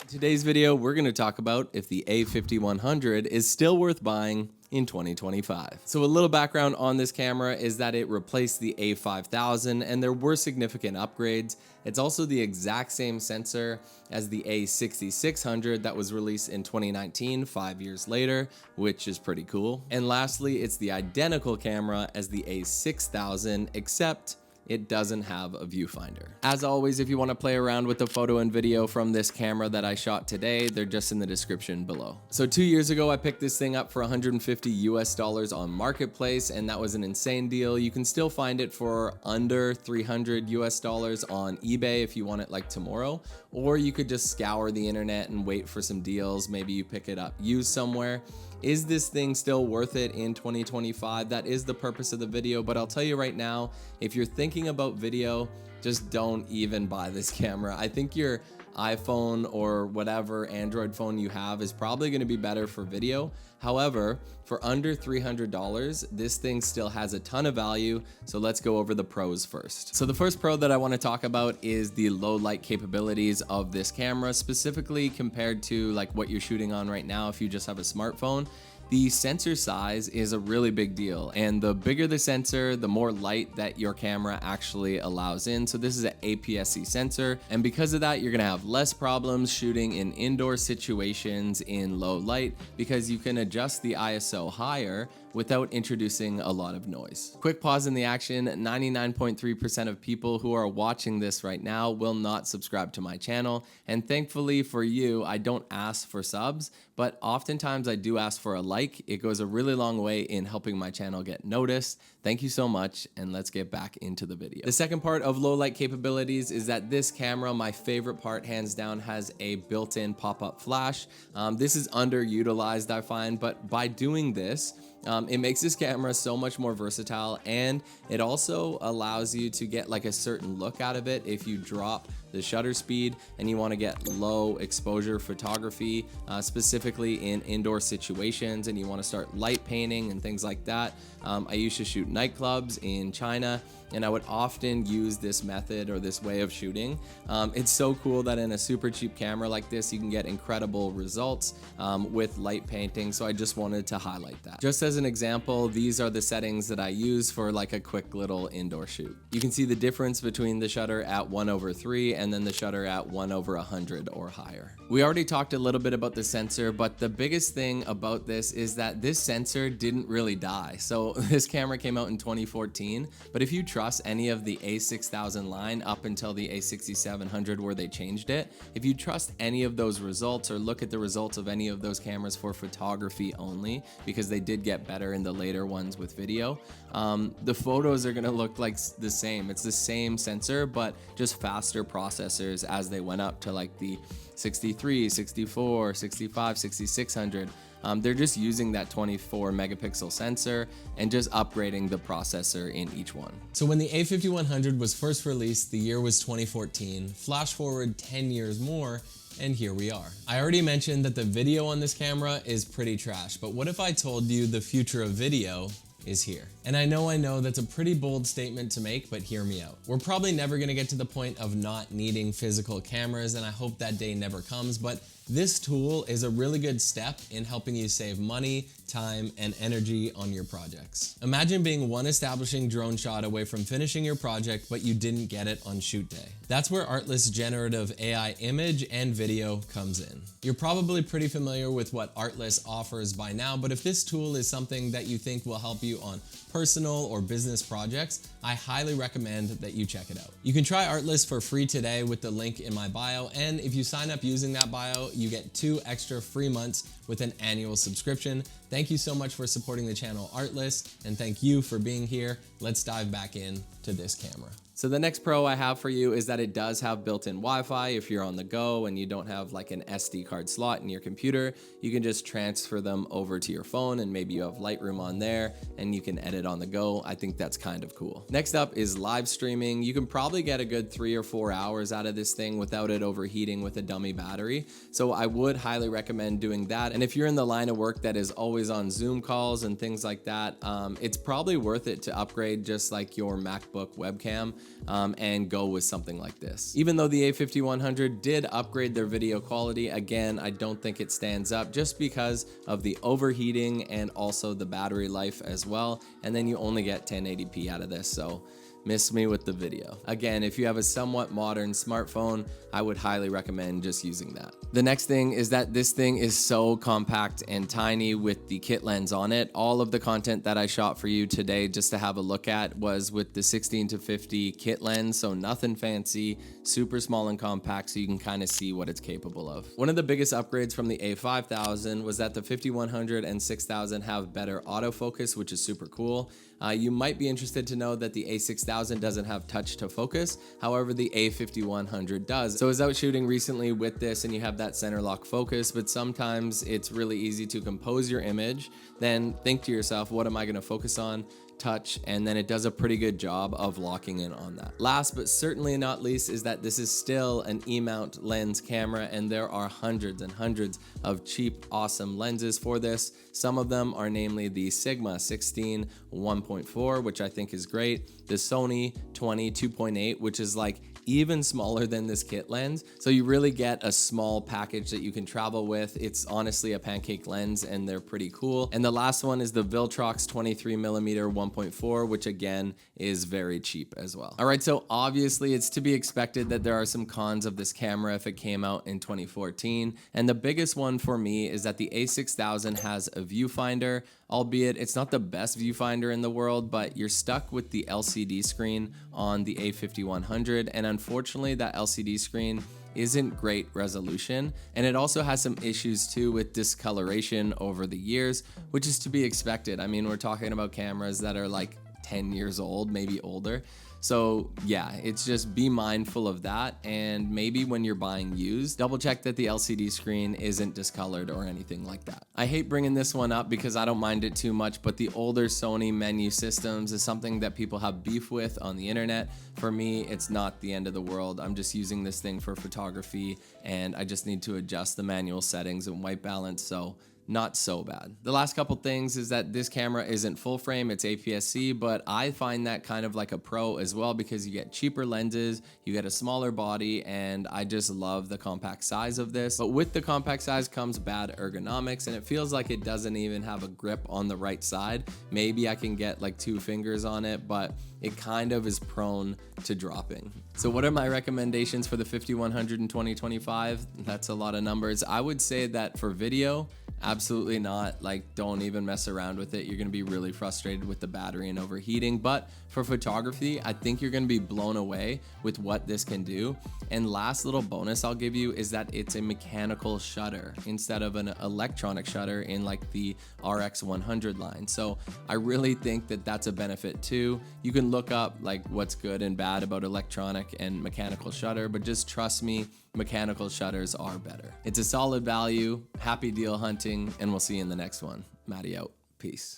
Today's video, we're going to talk about if the A5100 is still worth buying in 2025. So a little background on this camera is that it replaced the A5000 and there were significant upgrades. It's also the exact same sensor as the A6600 that was released in 2019, 5 years later, which is pretty cool. And lastly, it's the identical camera as the A6000, except it doesn't have a viewfinder. As always, if you want to play around with the photo and video from this camera that I shot today, they're just in the description below. So 2 years ago, I picked this thing up for $150 on Marketplace, and that was an insane deal. You can still find it for under $300 on eBay if you want it like tomorrow, or you could just scour the internet and wait for some deals. Maybe you pick it up used somewhere. Is this thing still worth it in 2025? That is the purpose of the video, but I'll tell you right now, if you're thinking about video, just don't even buy this camera. I think your iPhone or whatever Android phone you have is probably going to be better for video. However, for under $300, this thing still has a ton of value. So let's go over the pros first. So the first pro that I want to talk about is the low light capabilities of this camera, specifically compared to like what you're shooting on right now if you just have a smartphone. The sensor size is a really big deal, and the bigger the sensor, the more light that your camera actually allows in. So this is an APS-C sensor, and because of that, you're gonna have less problems shooting in indoor situations in low light because you can adjust the ISO higher without introducing a lot of noise. Quick pause in the action, 99.3% of people who are watching this right now will not subscribe to my channel, and thankfully for you, I don't ask for subs, but oftentimes I do ask for a like. It goes a really long way in helping my channel get noticed. Thank you so much, and let's get back into the video. The second part of low light capabilities is that this camera, my favorite part hands down, has a built-in pop-up flash. This is underutilized, I find, but by doing this, it makes this camera so much more versatile, and it also allows you to get like a certain look out of it if you drop the shutter speed and you want to get low exposure photography, specifically in indoor situations, and you want to start light painting and things like that. I used to shoot nightclubs in China, and I would often use this method or this way of shooting. It's so cool that in a super cheap camera like this, you can get incredible results with light painting. So I just wanted to highlight that. Just as an example, these are the settings that I use for like a quick little indoor shoot. You can see the difference between the shutter at 1/3 and then the shutter at 1/100 or higher. We already talked a little bit about the sensor, but the biggest thing about this is that this sensor didn't really die. So this camera came out in 2014, but if you trust any of the A6000 line up until the A6700 where they changed it, if you trust any of those results or look at the results of any of those cameras for photography only, because they did get better in the later ones with video, the photos are gonna look like the same. It's the same sensor, but just faster processors as they went up to like the 63, 64, 65, 6600. They're just using that 24 megapixel sensor and just upgrading the processor in each one. So when the A5100 was first released, the year was 2014. Flash forward 10 years more, and here we are. I already mentioned that the video on this camera is pretty trash, but what if I told you the future of video is here? And I know that's a pretty bold statement to make, but hear me out. We're probably never gonna get to the point of not needing physical cameras, and I hope that day never comes, but this tool is a really good step in helping you save money, time, and energy on your projects. Imagine being one establishing drone shot away from finishing your project, but you didn't get it on shoot day. That's where Artlist's generative AI image and video comes in. You're probably pretty familiar with what Artlist offers by now, but if this tool is something that you think will help you on personal or business projects, I highly recommend that you check it out. You can try Artlist for free today with the link in my bio, and if you sign up using that bio, you get 2 extra free months with an annual subscription. Thank you so much for supporting the channel Artlist, and thank you for being here. Let's dive back in to this camera. So the next pro I have for you is that it does have built-in Wi-Fi. If you're on the go and you don't have like an SD card slot in your computer, you can just transfer them over to your phone, and maybe you have Lightroom on there and you can edit on the go. I think that's kind of cool. Next up is live streaming. You can probably get a good 3 or 4 hours out of this thing without it overheating with a dummy battery. So I would highly recommend doing that. And if you're in the line of work that is always on Zoom calls and things like that, it's probably worth it to upgrade just like your MacBook webcam. and go with something like this. Even though the A5100 did upgrade their video quality, again, I don't think it stands up just because of the overheating and also the battery life as well. And then you only get 1080p out of this, so miss me with the video. Again, if you have a somewhat modern smartphone, I would highly recommend just using that. The next thing is that this thing is so compact and tiny with the kit lens on it. All of the content that I shot for you today just to have a look at was with the 16-50 kit lens, so nothing fancy, super small and compact, so you can kind of see what it's capable of. One of the biggest upgrades from the A5000 was that the 5100 and 6000 have better autofocus, which is super cool. You might be interested to know that the A6000 doesn't have touch to focus, however the A5100 does. So I was out shooting recently with this and you have that center lock focus, but sometimes it's really easy to compose your image, then think to yourself, what am I going to focus on? Touch, and then it does a pretty good job of locking in on that. Last but certainly not least is that this is still an E-mount lens camera, and there are hundreds and hundreds of cheap, awesome lenses for this. Some of them are namely the Sigma 16 1.4, which I think is great, the Sony 20 2.8, which is like even smaller than this kit lens. So you really get a small package that you can travel with. It's honestly a pancake lens and they're pretty cool. And the last one is the Viltrox 23mm 1.4, which again is very cheap as well. All right, so obviously it's to be expected that there are some cons of this camera if it came out in 2014. And the biggest one for me is that the A6000 has a viewfinder, albeit it's not the best viewfinder in the world, but you're stuck with the LCD screen on the A5100. And unfortunately, that LCD screen isn't great resolution, and it also has some issues too with discoloration over the years, which is to be expected. I mean, we're talking about cameras that are like 10 years old, maybe older. So yeah, it's just be mindful of that, and maybe when you're buying used, double check that the LCD screen isn't discolored or anything like that. I hate bringing this one up because I don't mind it too much, but the older Sony menu systems is something that people have beef with on the internet. For me, it's not the end of the world. I'm just using this thing for photography, and I just need to adjust the manual settings and white balance, so not so bad. The last couple things is that this camera isn't full frame, it's APS-C, but I find that kind of like a pro as well because you get cheaper lenses, you get a smaller body, and I just love the compact size of this. But with the compact size comes bad ergonomics, and it feels like it doesn't even have a grip on the right side. Maybe I can get like 2 fingers on it, but it kind of is prone to dropping. So what are my recommendations for the 5100 in 2025? That's a lot of numbers. I would say that for video, absolutely not. Like, don't even mess around with it. You're gonna be really frustrated with the battery and overheating. But for photography, I think you're gonna be blown away with what this can do. And last little bonus I'll give you is that it's a mechanical shutter instead of an electronic shutter in like the RX100 line. So I really think that that's a benefit too. You can look up like what's good and bad about electronic and mechanical shutter, but just trust me, mechanical shutters are better. It's a solid value. Happy deal hunting, and we'll see you in the next one. Matty out. Peace.